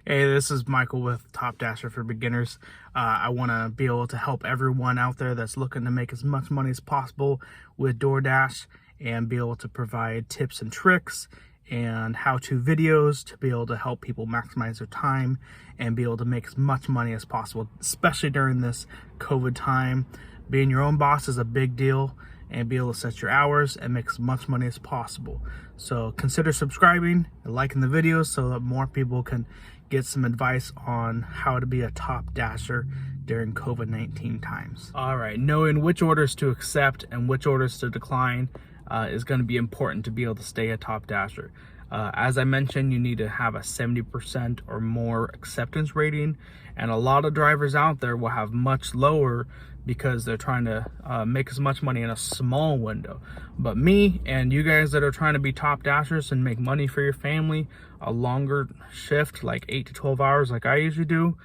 Hey, this is Michael with Top Dasher for Beginners. I want to be able to help everyone out there that's looking to make as much money as possible with DoorDash and be able to provide tips and tricks and how-to videos to be able to help people maximize their time and be able to make as much money as possible, especially during this COVID time. Being your own boss is a big deal, and be able to set your hours and make as much money as possible. So consider subscribing and liking the videos so that more people can get some advice on how to be a top dasher during COVID-19 times. All right, knowing which orders to accept and which orders to decline is going to be important to be able to stay a top dasher. As I mentioned, you need to have a 70% or more acceptance rating, and a lot of drivers out there will have much lower because they're trying to make as much money in a small window. But me and you guys that are trying to be top dashers and make money for your family, a longer shift, like 8 to 12 hours like I usually do,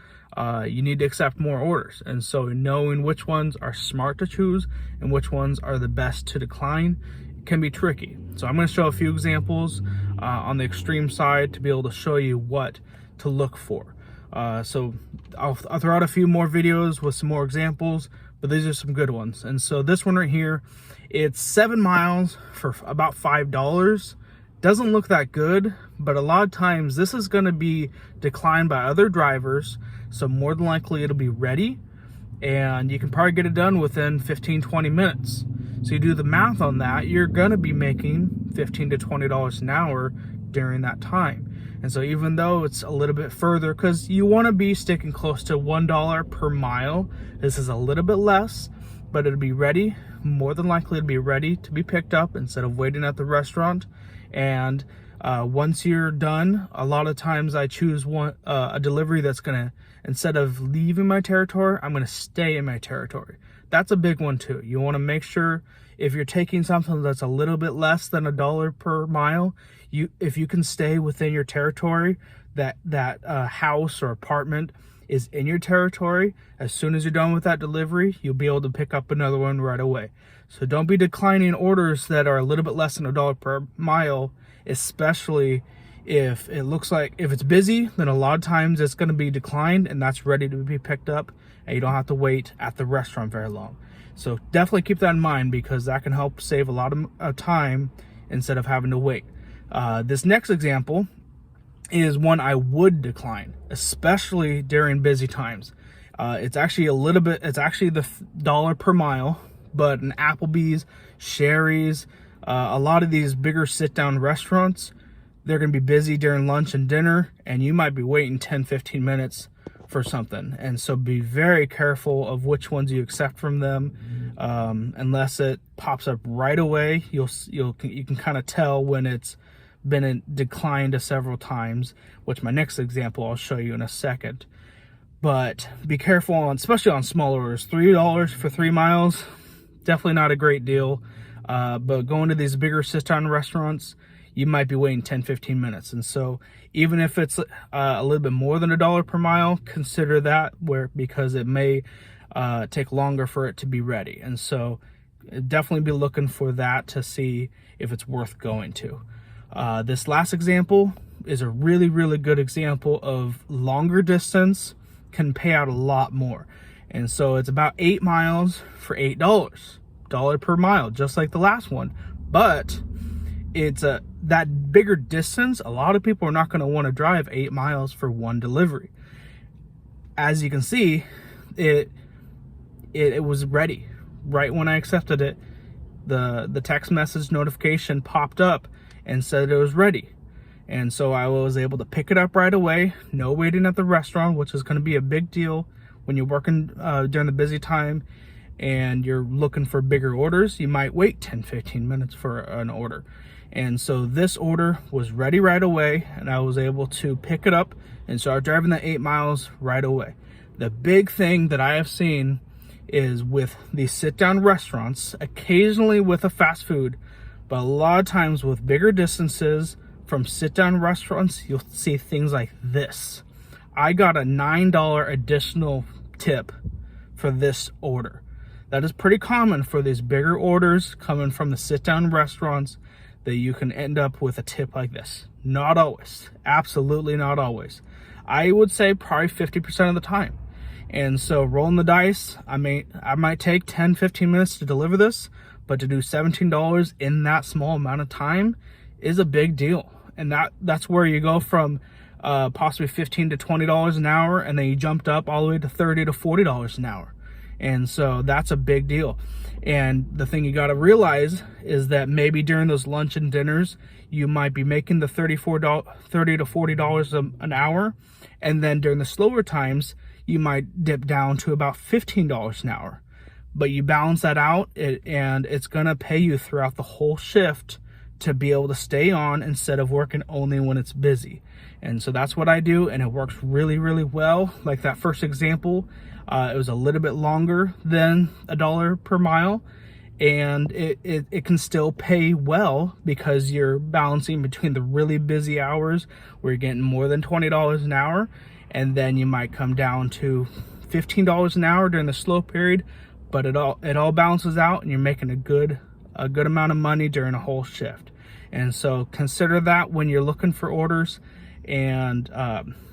you need to accept more orders. And so knowing which ones are smart to choose and which ones are the best to decline can be tricky. So I'm going to show a few examples on the extreme side to be able to show you what to look for. So I'll throw out a few more videos with some more examples, but these are some good ones. And so this one right here, it's 7 miles for about $5. Doesn't look that good, but a lot of times this is going to be declined by other drivers, so more than likely it'll be ready, and you can probably get it done within 15-20 minutes. So you do the math on that, you're going to be making $15 to $20 an hour during that time. And so even though it's a little bit further, because you want to be sticking close to $1 per mile, this is a little bit less, but it'll be ready. More than likely it'll be ready to be picked up instead of waiting at the restaurant. And once you're done, a lot of times I choose a delivery that's gonna, instead of leaving my territory, I'm gonna stay in my territory. That's a big one too. You want to make sure if you're taking something that's a little bit less than $1 per mile, if you can stay within your territory, that house or apartment is in your territory, as soon as you're done with that delivery, you'll be able to pick up another one right away. So don't be declining orders that are a little bit less than $1 per mile, especially if it looks like, if it's busy, then a lot of times it's going to be declined and that's ready to be picked up, and you don't have to wait at the restaurant very long. So definitely keep that in mind, because that can help save a lot of time instead of having to wait. This next example is one I would decline, especially during busy times. It's actually the dollar per mile, but an Applebee's, Sherry's, a lot of these bigger sit-down restaurants, they're going to be busy during lunch and dinner, and you might be waiting 10-15 minutes for something. And so be very careful of which ones you accept from them. Unless it pops up right away, you can kind of tell when it's been declined several times, which my next example I'll show you in a second. But be careful on, especially on small orders. $3 for 3 miles, definitely not a great deal. But going to these bigger sit-down restaurants, you might be waiting 10-15 minutes. And so even if it's a little bit more than $1 per mile, consider that, because it may take longer for it to be ready. And so definitely be looking for that to see if it's worth going to. This last example is a really, really good example of longer distance can pay out a lot more. And so it's about 8 miles for $8 per mile, just like the last one. But it's that bigger distance, a lot of people are not going to want to drive 8 miles for one delivery. As you can see, it was ready right when I accepted it. The text message notification popped up and said it was ready, and so I was able to pick it up right away. No waiting at the restaurant, which is going to be a big deal when you're working during the busy time and you're looking for bigger orders. You might wait 10-15 minutes for an order. And so this order was ready right away, and I was able to pick it up and start driving the 8 miles right away. The big thing that I have seen is with these sit-down restaurants, occasionally with a fast food, but a lot of times with bigger distances from sit-down restaurants, you'll see things like this. I got a $9 additional tip for this order. That is pretty common for these bigger orders coming from the sit-down restaurants, that you can end up with a tip like this. Not always, absolutely not always. I would say probably 50% of the time. And so rolling the dice, I might take 10-15 minutes to deliver this, but to do $17 in that small amount of time is a big deal. And that's where you go from possibly $15 to $20 an hour, and then you jumped up all the way to $30 to $40 an hour. And so that's a big deal. And the thing you got to realize is that maybe during those lunch and dinners, you might be making the $30 to $40 an hour. And then during the slower times, you might dip down to about $15 an hour. But you balance that out, and it's going to pay you throughout the whole shift to be able to stay on instead of working only when it's busy. And so that's what I do, and it works really, really well. Like that first example, it was a little bit longer than $1 per mile, and it can still pay well because you're balancing between the really busy hours where you're getting more than $20 an hour, and then you might come down to $15 an hour during the slow period, but it all balances out, and you're making a good amount of money during a whole shift. And so consider that when you're looking for orders, and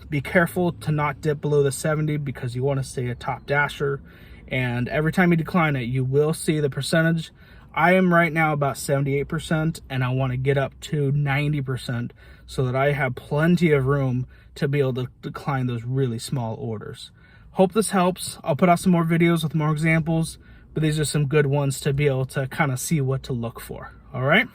be careful to not dip below the 70 because you want to stay a top dasher. And every time you decline it, you will see the percentage. I am right now about 78%, and I want to get up to 90% so that I have plenty of room to be able to decline those really small orders. Hope this helps. I'll put out some more videos with more examples, but these are some good ones to be able to kind of see what to look for. All right.